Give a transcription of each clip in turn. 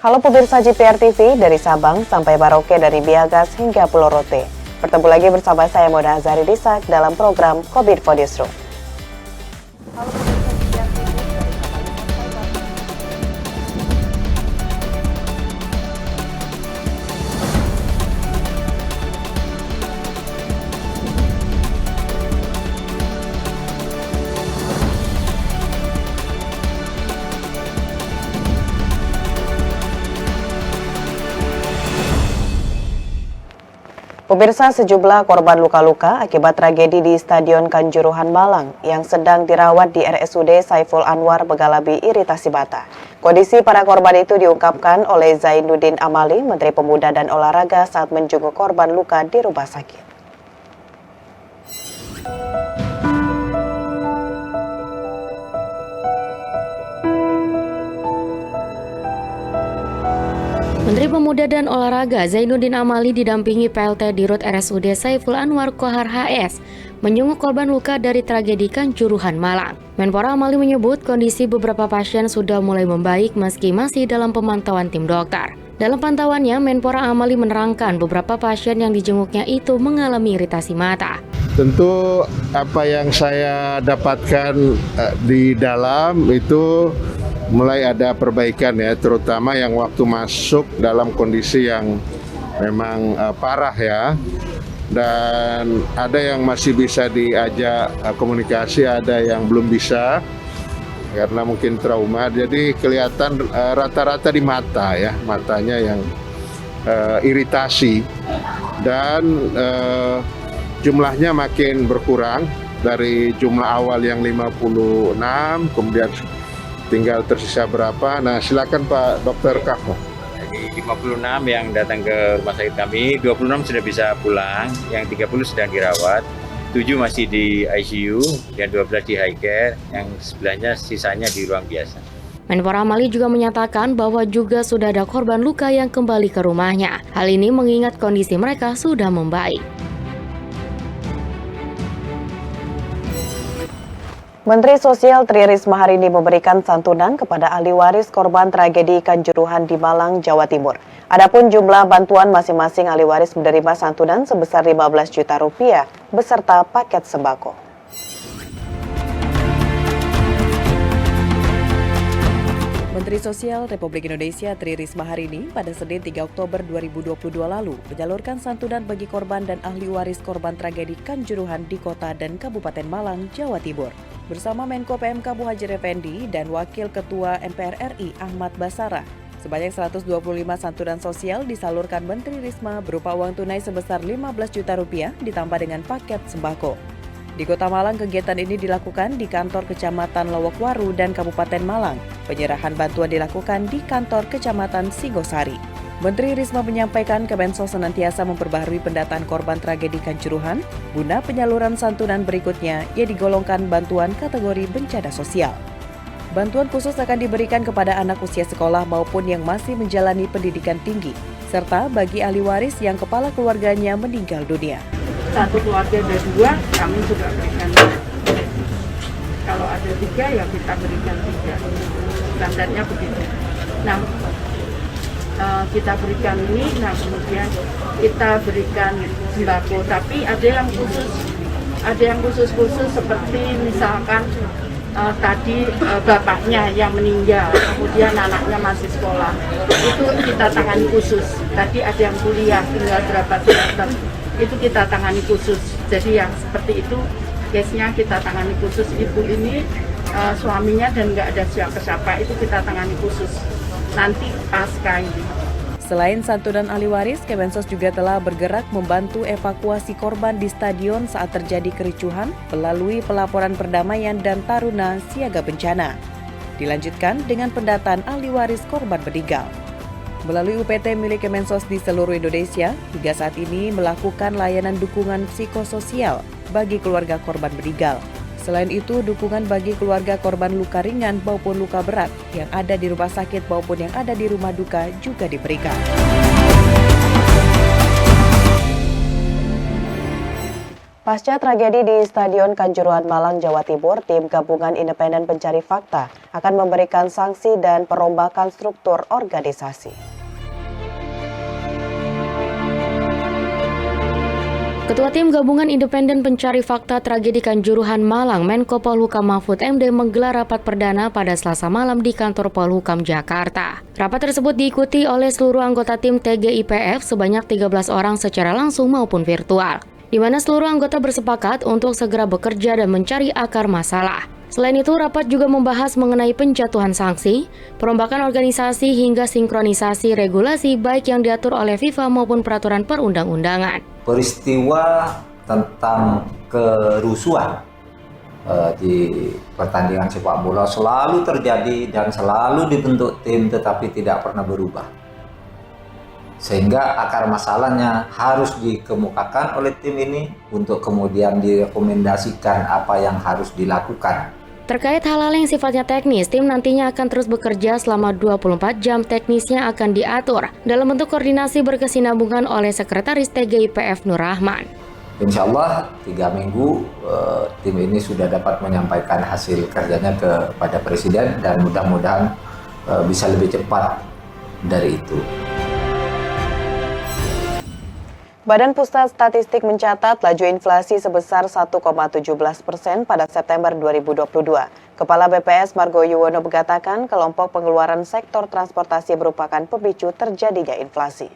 Halo pemirsa JPR TV, dari Sabang sampai Merauke, dari Biagas hingga Pulau Rote. Bertemu lagi bersama saya Mona Azari Disak dalam program Kominfo Newsroom. Pemirsa, sejumlah korban luka-luka akibat tragedi di Stadion Kanjuruhan Malang yang sedang dirawat di RSUD Saiful Anwar mengalami iritasi mata. Kondisi para korban itu diungkapkan oleh Zainuddin Amali, Menteri Pemuda dan Olahraga saat menjenguk korban luka di rumah sakit. Menteri Pemuda dan Olahraga Zainuddin Amali didampingi PLT Dirut RSUD Saiful Anwar Kohar HS menjenguk korban luka dari tragedi Kanjuruhan Malang. Menpora Amali menyebut kondisi beberapa pasien sudah mulai membaik meski masih dalam pemantauan tim dokter. Dalam pantauannya, Menpora Amali menerangkan beberapa pasien yang dijenguknya itu mengalami iritasi mata. Tentu apa yang saya dapatkan di dalam itu mulai ada perbaikan ya, terutama yang waktu masuk dalam kondisi yang memang parah ya. Dan ada yang masih bisa diajak komunikasi, ada yang belum bisa karena mungkin trauma. Jadi kelihatan rata-rata di mata ya, matanya yang iritasi dan jumlahnya makin berkurang dari jumlah awal yang 56, kemudian tinggal tersisa berapa. Nah, silakan Pak Dokter Kafmo. Jadi 56 yang datang ke rumah sakit kami, 26 sudah bisa pulang, yang 30 sedang dirawat, 7 masih di ICU, dan 12 di high care, yang sebelahnya sisanya di ruang biasa. Menpora Amali juga menyatakan bahwa juga sudah ada korban luka yang kembali ke rumahnya. Hal ini mengingat kondisi mereka sudah membaik. Menteri Sosial Tri Risma hari ini memberikan santunan kepada ahli waris korban tragedi Kanjuruhan di Malang, Jawa Timur. Adapun jumlah bantuan masing-masing ahli waris menerima santunan sebesar 15 juta rupiah beserta paket sembako. Menteri Sosial Republik Indonesia Tri Risma hari ini pada Senin 3 Oktober 2022 lalu menyalurkan santunan bagi korban dan ahli waris korban tragedi Kanjuruhan di Kota dan Kabupaten Malang, Jawa Timur. Bersama Menko PMK Muhadjir Effendi dan Wakil Ketua MPR RI Ahmad Basara, sebanyak 125 santunan sosial disalurkan Menteri Risma berupa uang tunai sebesar 15 juta rupiah ditambah dengan paket sembako. Di Kota Malang, kegiatan ini dilakukan di kantor Kecamatan Lowokwaru dan Kabupaten Malang. Penyerahan bantuan dilakukan di kantor Kecamatan Singosari. Menteri Risma menyampaikan Kemensos senantiasa memperbaharui pendataan korban tragedi Kanjuruhan guna penyaluran santunan berikutnya yang digolongkan bantuan kategori bencana sosial. Bantuan khusus akan diberikan kepada anak usia sekolah maupun yang masih menjalani pendidikan tinggi, serta bagi ahli waris yang kepala keluarganya meninggal dunia. Satu keluarga ada 2, kami juga berikan. Kalau ada 3, ya kita berikan 3. Standarnya begitu. Nah, kita berikan ini, nah kemudian kita berikan sembako. Tapi ada yang khusus seperti misalkan tadi bapaknya yang meninggal, kemudian anaknya masih sekolah, itu kita tangani khusus. Tadi ada yang kuliah tinggal berapa semester, itu kita tangani khusus. Jadi yang seperti itu case-nya kita tangani khusus. Ibu ini suaminya dan nggak ada siapa-siapa, itu kita tangani khusus nanti pasca ini. Selain santunan ahli waris, Kemensos juga telah bergerak membantu evakuasi korban di stadion saat terjadi kericuhan melalui pelaporan perdamaian dan taruna siaga bencana. Dilanjutkan dengan pendataan ahli waris korban meninggal. Melalui UPT milik Kemensos di seluruh Indonesia, hingga saat ini melakukan layanan dukungan psikososial bagi keluarga korban meninggal. Selain itu, dukungan bagi keluarga korban luka ringan maupun luka berat yang ada di rumah sakit maupun yang ada di rumah duka juga diberikan. Pasca tragedi di Stadion Kanjuruhan Malang, Jawa Timur, tim gabungan independen pencari fakta akan memberikan sanksi dan perombakan struktur organisasi. Ketua Tim Gabungan Independen Pencari Fakta Tragedi Kanjuruhan Malang, Menko Polhukam Mahfud MD menggelar rapat perdana pada Selasa malam di kantor Polhukam Jakarta. Rapat tersebut diikuti oleh seluruh anggota tim TGIPF sebanyak 13 orang secara langsung maupun virtual, di mana seluruh anggota bersepakat untuk segera bekerja dan mencari akar masalah. Selain itu, rapat juga membahas mengenai penjatuhan sanksi, perombakan organisasi hingga sinkronisasi regulasi baik yang diatur oleh FIFA maupun peraturan perundang-undangan. Peristiwa tentang kerusuhan di pertandingan sepak bola selalu terjadi dan selalu dibentuk tim tetapi tidak pernah berubah. Sehingga akar masalahnya harus dikemukakan oleh tim ini untuk kemudian direkomendasikan apa yang harus dilakukan. Terkait hal-hal yang sifatnya teknis, tim nantinya akan terus bekerja selama 24 jam. Teknisnya akan diatur dalam bentuk koordinasi berkesinambungan oleh Sekretaris TGIPF Nur Rahman. Insya Allah 3 minggu tim ini sudah dapat menyampaikan hasil kerjanya kepada Presiden dan mudah-mudahan bisa lebih cepat dari itu. Badan Pusat Statistik mencatat laju inflasi sebesar 1,17% pada September 2022. Kepala BPS Margo Yuwono mengatakan kelompok pengeluaran sektor transportasi merupakan pemicu terjadinya inflasi.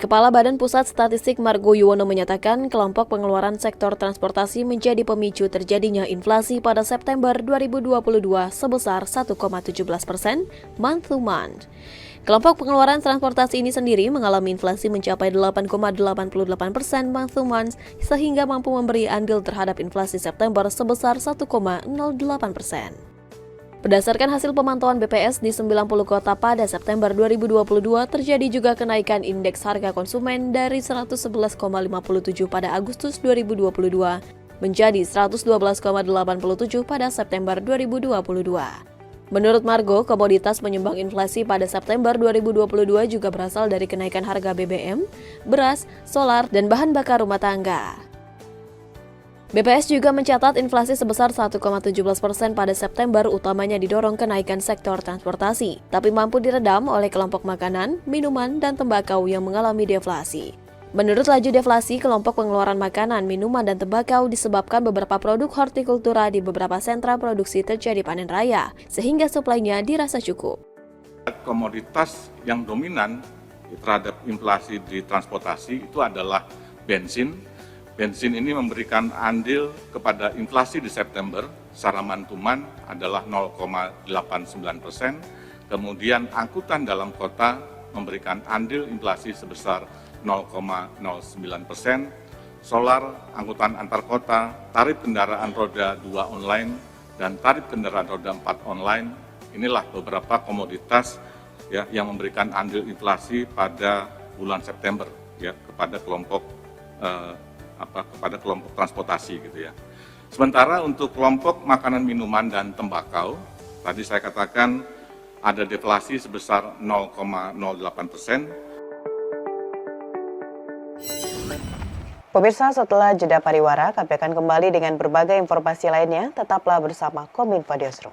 Kepala Badan Pusat Statistik Margo Yuwono menyatakan kelompok pengeluaran sektor transportasi menjadi pemicu terjadinya inflasi pada September 2022 sebesar 1,17% month to month. Kelompok pengeluaran transportasi ini sendiri mengalami inflasi mencapai 8,88% month to month sehingga mampu memberi andil terhadap inflasi September sebesar 1,08%. Berdasarkan hasil pemantauan BPS di 90 kota pada September 2022, terjadi juga kenaikan indeks harga konsumen dari 111,57 pada Agustus 2022 menjadi 112,87 pada September 2022. Menurut Margo, komoditas penyumbang inflasi pada September 2022 juga berasal dari kenaikan harga BBM, beras, solar, dan bahan bakar rumah tangga. BPS juga mencatat inflasi sebesar 1,17% pada September utamanya didorong kenaikan sektor transportasi, tapi mampu diredam oleh kelompok makanan, minuman, dan tembakau yang mengalami deflasi. Menurut laju deflasi, kelompok pengeluaran makanan, minuman, dan tembakau disebabkan beberapa produk hortikultura di beberapa sentra produksi terjadi panen raya, sehingga suplainya dirasa cukup. Komoditas yang dominan terhadap inflasi di transportasi itu adalah bensin. Bensin ini memberikan andil kepada inflasi di September secara mantuman adalah 0,89%. Kemudian angkutan dalam kota memberikan andil inflasi sebesar 0,09%. Solar, angkutan antar kota, tarif kendaraan roda 2 online, dan tarif kendaraan roda 4 online. Inilah beberapa komoditas ya, yang memberikan andil inflasi pada bulan September ya, kepada kelompok transportasi gitu ya. Sementara untuk kelompok makanan, minuman, dan tembakau, tadi saya katakan ada deflasi sebesar 0,08%. Pemirsa, setelah jeda pariwara, kami akan kembali dengan berbagai informasi lainnya. Tetaplah bersama Kominfo Newsroom.